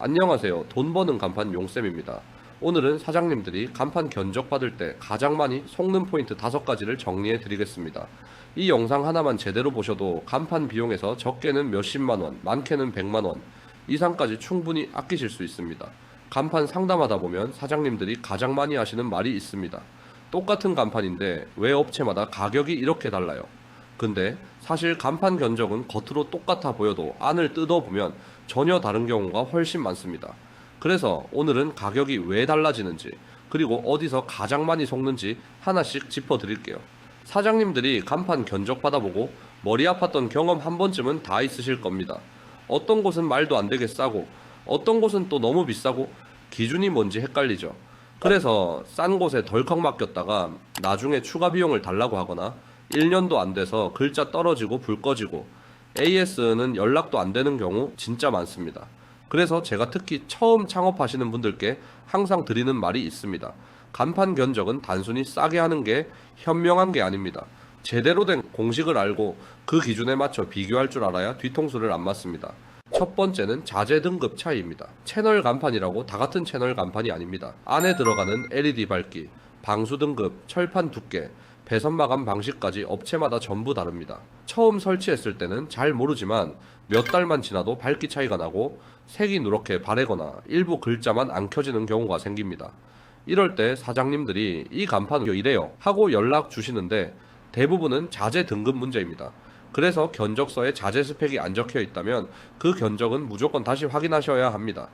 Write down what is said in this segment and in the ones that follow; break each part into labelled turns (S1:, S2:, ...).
S1: 안녕하세요. 돈 버는 간판 용쌤입니다. 오늘은 사장님들이 간판 견적받을 때 가장 많이 속는 포인트 5가지를 정리해 드리겠습니다. 이 영상 하나만 제대로 보셔도 간판 비용에서 적게는 몇십만원, 많게는 100만원 이상까지 충분히 아끼실 수 있습니다. 간판 상담하다 보면 사장님들이 가장 많이 하시는 말이 있습니다. 똑같은 간판인데 왜 업체마다 가격이 이렇게 달라요? 근데 사실 간판 견적은 겉으로 똑같아 보여도 안을 뜯어보면 전혀 다른 경우가 훨씬 많습니다. 그래서 오늘은 가격이 왜 달라지는지, 그리고 어디서 가장 많이 속는지 하나씩 짚어드릴게요. 사장님들이 간판 견적 받아보고 머리 아팠던 경험 한 번쯤은 다 있으실 겁니다. 어떤 곳은 말도 안 되게 싸고, 어떤 곳은 또 너무 비싸고, 기준이 뭔지 헷갈리죠. 그래서 싼 곳에 덜컥 맡겼다가 나중에 추가 비용을 달라고 하거나 1년도 안 돼서 글자 떨어지고 불 꺼지고 AS는 연락도 안 되는 경우 진짜 많습니다. 그래서 제가 특히 처음 창업하시는 분들께 항상 드리는 말이 있습니다. 간판 견적은 단순히 싸게 하는 게 현명한 게 아닙니다. 제대로 된 공식을 알고 그 기준에 맞춰 비교할 줄 알아야 뒤통수를 안 맞습니다. 첫 번째는 자재 등급 차이입니다. 채널 간판이라고 다 같은 채널 간판이 아닙니다. 안에 들어가는 LED 밝기, 방수 등급, 철판 두께, 배선 마감 방식까지 업체마다 전부 다릅니다. 처음 설치했을 때는 잘 모르지만 몇 달만 지나도 밝기 차이가 나고 색이 누렇게 바래거나 일부 글자만 안 켜지는 경우가 생깁니다. 이럴 때 사장님들이 이 간판 왜 이래요? 하고 연락 주시는데 대부분은 자재 등급 문제입니다. 그래서 견적서에 자재 스펙이 안 적혀 있다면 그 견적은 무조건 다시 확인하셔야 합니다.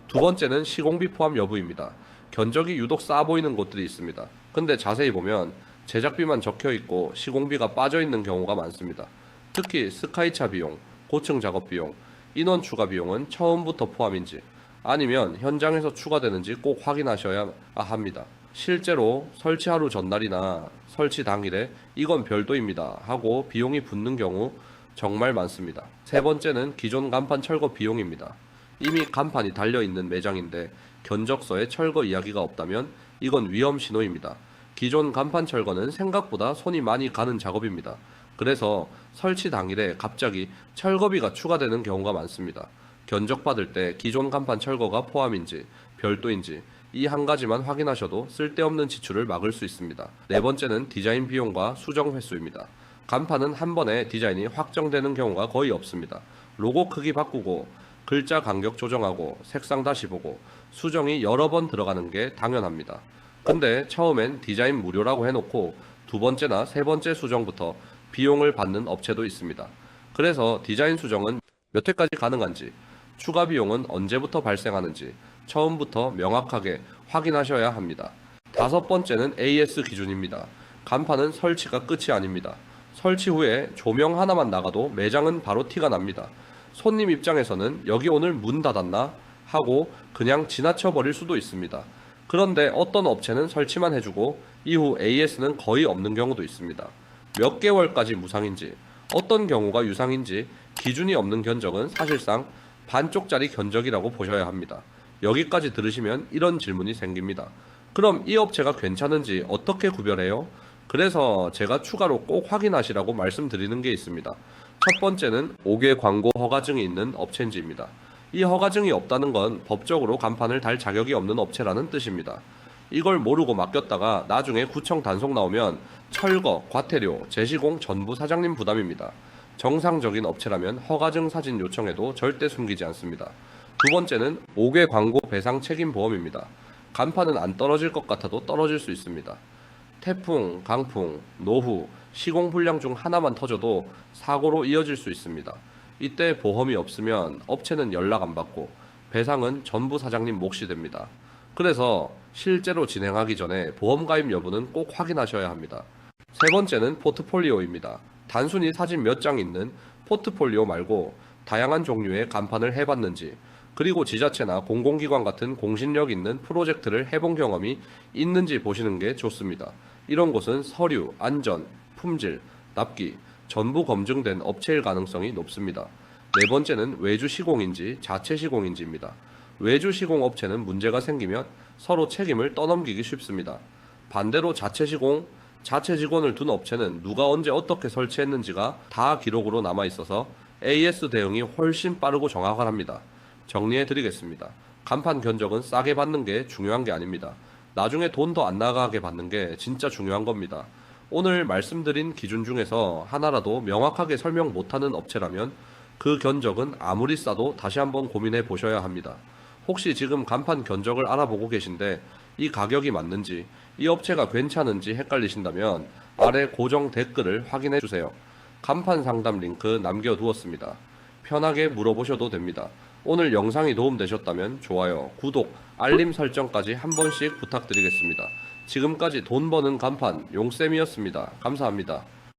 S1: 두 번째는 시공비 포함 여부입니다. 견적이 유독 싸 보이는 곳들이 있습니다. 근데 자세히 보면 제작비만 적혀 있고 시공비가 빠져 있는 경우가 많습니다. 특히 스카이차 비용, 고층 작업 비용, 인원 추가 비용은 처음부터 포함인지 아니면 현장에서 추가되는지 꼭 확인하셔야 합니다. 실제로 설치 하루 전날이나 설치 당일에 이건 별도입니다 하고 비용이 붙는 경우 정말 많습니다. 세 번째는 기존 간판 철거 비용입니다. 이미 간판이 달려있는 매장인데 견적서에 철거 이야기가 없다면 이건 위험 신호입니다. 기존 간판 철거는 생각보다 손이 많이 가는 작업입니다. 그래서 설치 당일에 갑자기 철거비가 추가되는 경우가 많습니다. 견적 받을 때 기존 간판 철거가 포함인지 별도인지 이 한 가지만 확인하셔도 쓸데없는 지출을 막을 수 있습니다. 네 번째는 디자인 비용과 수정 횟수입니다. 간판은 한 번에 디자인이 확정되는 경우가 거의 없습니다. 로고 크기 바꾸고 글자 간격 조정하고 색상 다시 보고 수정이 여러 번 들어가는 게 당연합니다. 근데 처음엔 디자인 무료라고 해놓고 두 번째나 세 번째 수정부터 비용을 받는 업체도 있습니다. 그래서 디자인 수정은 몇 회까지 가능한지, 추가 비용은 언제부터 발생하는지 처음부터 명확하게 확인하셔야 합니다. 다섯 번째는 AS 기준입니다. 간판은 설치가 끝이 아닙니다. 설치 후에 조명 하나만 나가도 매장은 바로 티가 납니다. 손님 입장에서는 여기 오늘 문 닫았나? 하고 그냥 지나쳐 버릴 수도 있습니다. 그런데 어떤 업체는 설치만 해주고 이후 AS는 거의 없는 경우도 있습니다. 몇 개월까지 무상인지, 어떤 경우가 유상인지 기준이 없는 견적은 사실상 반쪽짜리 견적이라고 보셔야 합니다. 여기까지 들으시면 이런 질문이 생깁니다. 그럼 이 업체가 괜찮은지 어떻게 구별해요? 그래서 제가 추가로 꼭 확인하시라고 말씀드리는 게 있습니다. 첫 번째는 5개 광고 허가증이 있는 업체인지입니다. 이 허가증이 없다는 건 법적으로 간판을 달 자격이 없는 업체라는 뜻입니다. 이걸 모르고 맡겼다가 나중에 구청 단속 나오면 철거, 과태료, 재시공 전부 사장님 부담입니다. 정상적인 업체라면 허가증 사진 요청해도 절대 숨기지 않습니다. 두 번째는 5개 광고 배상 책임 보험입니다. 간판은 안 떨어질 것 같아도 떨어질 수 있습니다. 태풍, 강풍, 노후, 시공 불량 중 하나만 터져도 사고로 이어질 수 있습니다. 이때 보험이 없으면 업체는 연락 안 받고 배상은 전부 사장님 몫이 됩니다. 그래서 실제로 진행하기 전에 보험 가입 여부는 꼭 확인하셔야 합니다. 세 번째는 포트폴리오입니다. 단순히 사진 몇 장 있는 포트폴리오 말고 다양한 종류의 간판을 해봤는지, 그리고 지자체나 공공기관 같은 공신력 있는 프로젝트를 해본 경험이 있는지 보시는 게 좋습니다. 이런 곳은 서류, 안전, 품질, 납기 전부 검증된 업체일 가능성이 높습니다. 네 번째는 외주 시공인지 자체 시공인지입니다. 외주 시공 업체는 문제가 생기면 서로 책임을 떠넘기기 쉽습니다. 반대로 자체 시공, 자체 직원을 둔 업체는 누가 언제 어떻게 설치했는지가 다 기록으로 남아 있어서 AS 대응이 훨씬 빠르고 정확합니다. 정리해 드리겠습니다. 간판 견적은 싸게 받는 게 중요한 게 아닙니다. 나중에 돈 더 안 나가게 받는 게 진짜 중요한 겁니다. 오늘 말씀드린 기준 중에서 하나라도 명확하게 설명 못하는 업체라면 그 견적은 아무리 싸도 다시 한번 고민해 보셔야 합니다. 혹시 지금 간판 견적을 알아보고 계신데 이 가격이 맞는지, 이 업체가 괜찮은지 헷갈리신다면 아래 고정 댓글을 확인해 주세요. 간판 상담 링크 남겨두었습니다. 편하게 물어보셔도 됩니다. 오늘 영상이 도움되셨다면 좋아요, 구독, 알림 설정까지 한 번씩 부탁드리겠습니다. 지금까지 돈 버는 간판 용쌤이었습니다. 감사합니다.